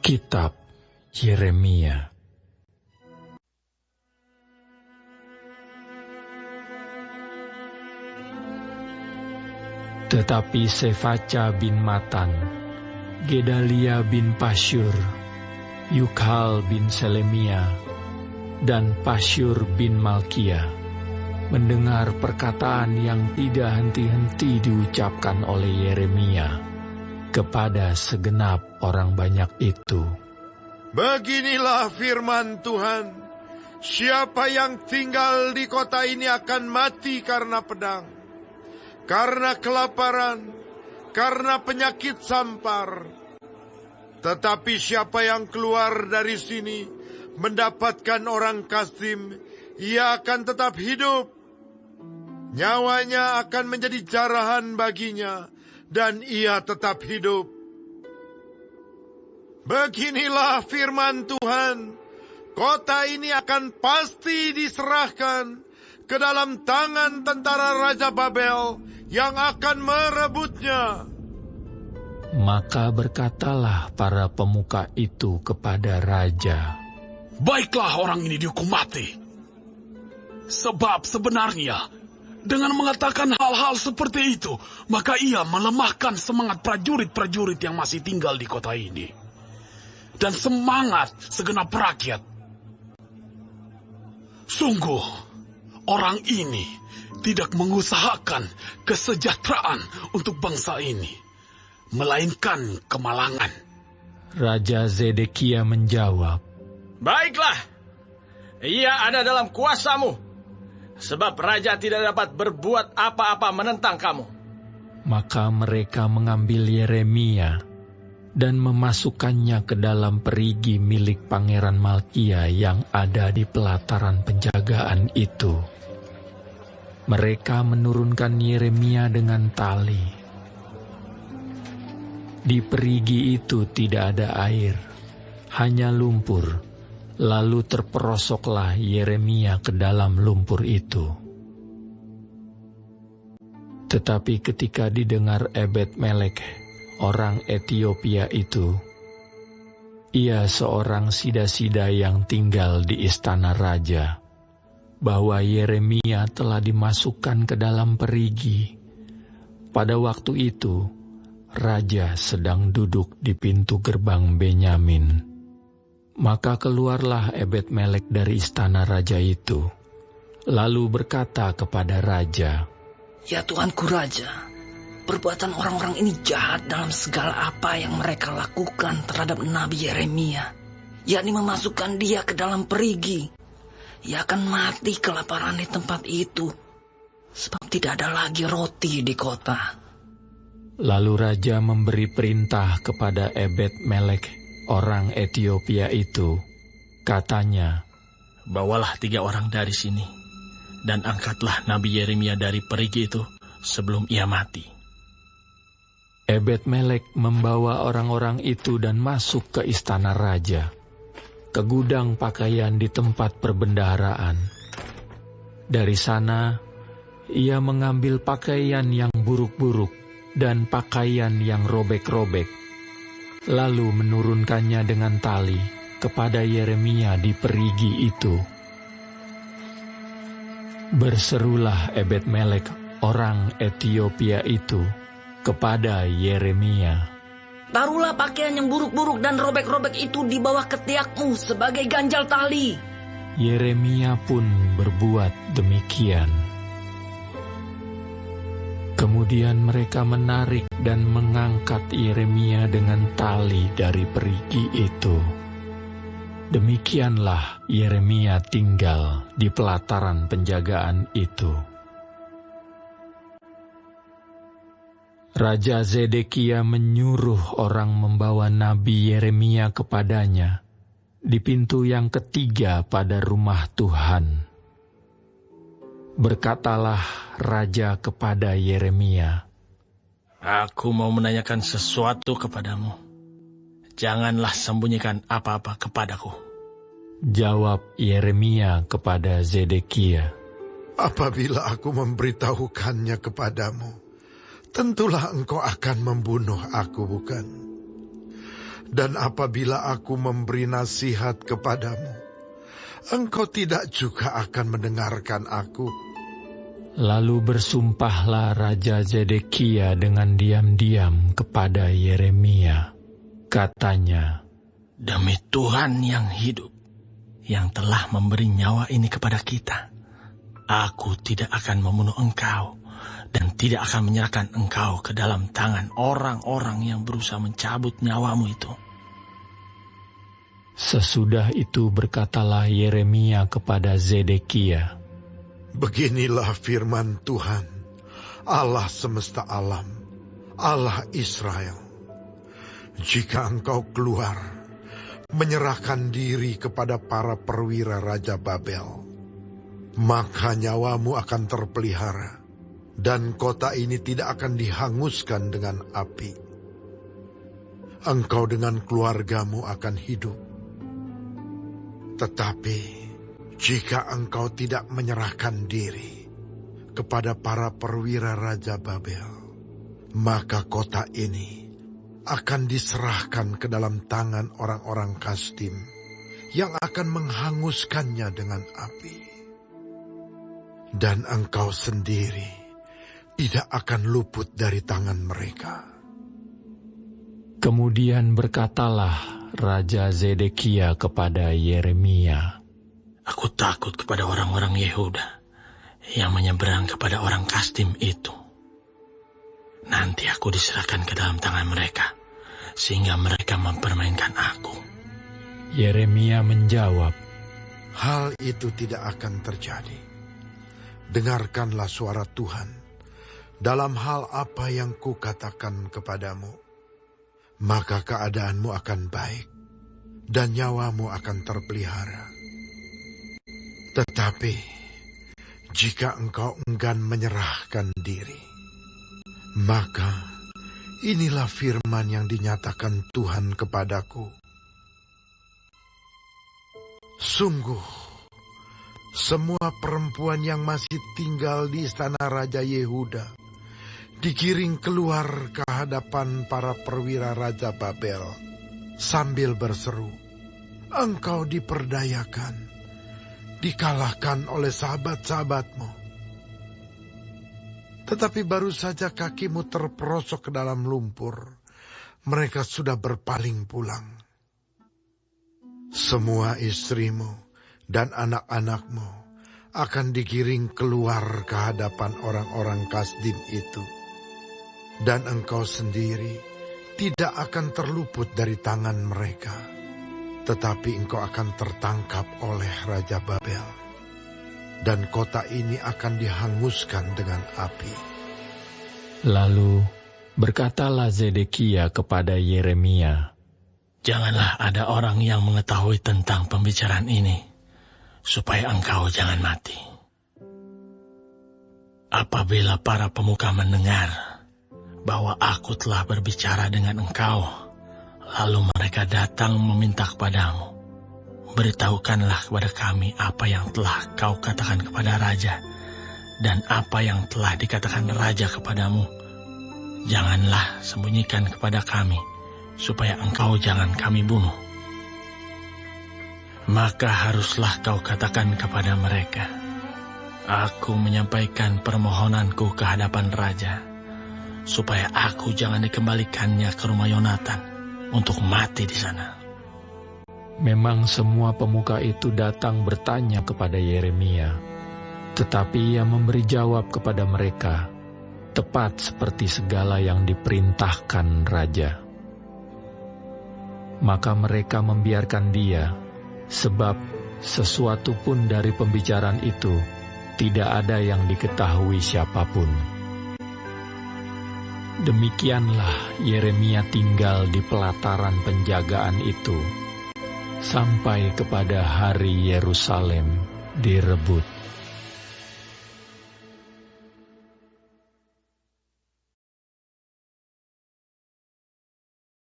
Kitab Yeremia. Tetapi Sefaca bin Matan, Gedalia bin Pasyur, Yukhal bin Selemia, dan Pasyur bin Malkia mendengar perkataan yang tidak henti-henti diucapkan oleh Yeremia kepada segenap orang banyak itu. Beginilah firman Tuhan, siapa yang tinggal di kota ini akan mati karena pedang, karena kelaparan, karena penyakit sampar. Tetapi siapa yang keluar dari sini mendapatkan orang Kasim, ia akan tetap hidup. Nyawanya akan menjadi jarahan baginya, dan ia tetap hidup. Beginilah firman Tuhan, kota ini akan pasti diserahkan ke dalam tangan tentara Raja Babel yang akan merebutnya. Maka berkatalah para pemuka itu kepada raja, baiklah orang ini dihukum mati. Sebab sebenarnya dengan mengatakan hal-hal seperti itu, maka ia melemahkan semangat prajurit-prajurit yang masih tinggal di kota ini, dan semangat segenap rakyat. Sungguh, orang ini tidak mengusahakan kesejahteraan untuk bangsa ini, melainkan kemalangan. Raja Zedekia menjawab, baiklah, ia ada dalam kuasamu, sebab raja tidak dapat berbuat apa-apa menentang kamu. Maka mereka mengambil Yeremia dan memasukkannya ke dalam perigi milik Pangeran Malkia yang ada di pelataran penjagaan itu. Mereka menurunkan Yeremia dengan tali. Di perigi itu tidak ada air, hanya lumpur. Lalu terperosoklah Yeremia ke dalam lumpur itu. Tetapi ketika didengar Ebed-Melek, orang Etiopia itu, ia seorang sida-sida yang tinggal di istana raja, bahwa Yeremia telah dimasukkan ke dalam perigi. Pada waktu itu, raja sedang duduk di pintu gerbang Benyamin. Maka keluarlah Ebed-Melek dari istana raja itu, lalu berkata kepada raja, ya Tuanku Raja, perbuatan orang-orang ini jahat dalam segala apa yang mereka lakukan terhadap Nabi Yeremia, yakni memasukkan dia ke dalam perigi. Ia akan mati kelaparan di tempat itu, sebab tidak ada lagi roti di kota. Lalu raja memberi perintah kepada Ebed-Melek, orang Etiopia itu, katanya, bawalah 3 orang dari sini, dan angkatlah Nabi Yeremia dari perigi itu sebelum ia mati. Ebed-Melek membawa orang-orang itu dan masuk ke istana raja, ke gudang pakaian di tempat perbendaharaan. Dari sana, ia mengambil pakaian yang buruk-buruk dan pakaian yang robek-robek, lalu menurunkannya dengan tali kepada Yeremia di perigi itu. Berserulah Ebed-Melek, orang Etiopia itu, kepada Yeremia, taruhlah pakaian yang buruk-buruk dan robek-robek itu di bawah ketiakmu sebagai ganjal tali. Yeremia pun berbuat demikian. Kemudian mereka menarik dan mengangkat Yeremia dengan tali dari perigi itu. Demikianlah Yeremia tinggal di pelataran penjagaan itu. Raja Zedekia menyuruh orang membawa Nabi Yeremia kepadanya di pintu yang ketiga pada rumah Tuhan. Berkatalah raja kepada Yeremia, aku mau menanyakan sesuatu kepadamu. Janganlah sembunyikan apa-apa kepadaku. Jawab Yeremia kepada Zedekia, apabila aku memberitahukannya kepadamu, tentulah engkau akan membunuh aku, bukan? Dan apabila aku memberi nasihat kepadamu, engkau tidak juga akan mendengarkan aku. Lalu bersumpahlah Raja Zedekia dengan diam-diam kepada Yeremia. Katanya, Demi Tuhan yang hidup, yang telah memberi nyawa ini kepada kita, aku tidak akan membunuh engkau dan tidak akan menyerahkan engkau ke dalam tangan orang-orang yang berusaha mencabut nyawamu itu. Sesudah itu berkatalah Yeremia kepada Zedekia, Beginilah firman Tuhan, Allah semesta alam, Allah Israel. Jika engkau keluar, menyerahkan diri kepada para perwira Raja Babel, maka nyawamu akan terpelihara, dan kota ini tidak akan dihanguskan dengan api. Engkau dengan keluargamu akan hidup. Tetapi jika engkau tidak menyerahkan diri kepada para perwira Raja Babel, maka kota ini akan diserahkan ke dalam tangan orang-orang Kasdim yang akan menghanguskannya dengan api. Dan engkau sendiri tidak akan luput dari tangan mereka. Kemudian berkatalah Raja Zedekia kepada Yeremia, Aku takut kepada orang-orang Yehuda yang menyeberang kepada orang Kasdim itu. Nanti aku diserahkan ke dalam tangan mereka, sehingga mereka mempermainkan aku. Yeremia menjawab, Hal itu tidak akan terjadi. Dengarkanlah suara Tuhan dalam hal apa yang kukatakan kepadamu. Maka keadaanmu akan baik dan nyawamu akan terpelihara. Tetapi jika engkau enggan menyerahkan diri, maka inilah firman yang dinyatakan Tuhan kepadaku. Sungguh, semua perempuan yang masih tinggal di istana Raja Yehuda digiring keluar ke hadapan para perwira Raja Babel sambil berseru, Engkau diperdayakan, dikalahkan oleh sahabat-sahabatmu. Tetapi baru saja kakimu terperosok ke dalam lumpur, mereka sudah berpaling pulang. Semua istrimu dan anak-anakmu akan digiring keluar ke hadapan orang-orang Kasdim itu. Dan engkau sendiri tidak akan terluput dari tangan mereka, tetapi engkau akan tertangkap oleh Raja Babel. Dan kota ini akan dihanguskan dengan api. Lalu berkatalah Zedekia kepada Yeremia, Janganlah ada orang yang mengetahui tentang pembicaraan ini, supaya engkau jangan mati. Apabila para pemuka mendengar bahwa aku telah berbicara dengan engkau, lalu mereka datang meminta kepadamu, beritahukanlah kepada kami apa yang telah kau katakan kepada raja, dan apa yang telah dikatakan raja kepadamu. Janganlah sembunyikan kepada kami, supaya engkau jangan kami bunuh. Maka haruslah kau katakan kepada mereka, Aku menyampaikan permohonanku ke hadapan raja, supaya aku jangan dikembalikannya ke rumah Yonatan untuk mati di sana. Memang semua pemuka itu datang bertanya kepada Yeremia, tetapi ia memberi jawab kepada mereka, tepat seperti segala yang diperintahkan raja. Maka mereka membiarkan dia, sebab sesuatu pun dari pembicaraan itu tidak ada yang diketahui siapapun. Demikianlah Yeremia tinggal di pelataran penjagaan itu, sampai kepada hari Yerusalem direbut.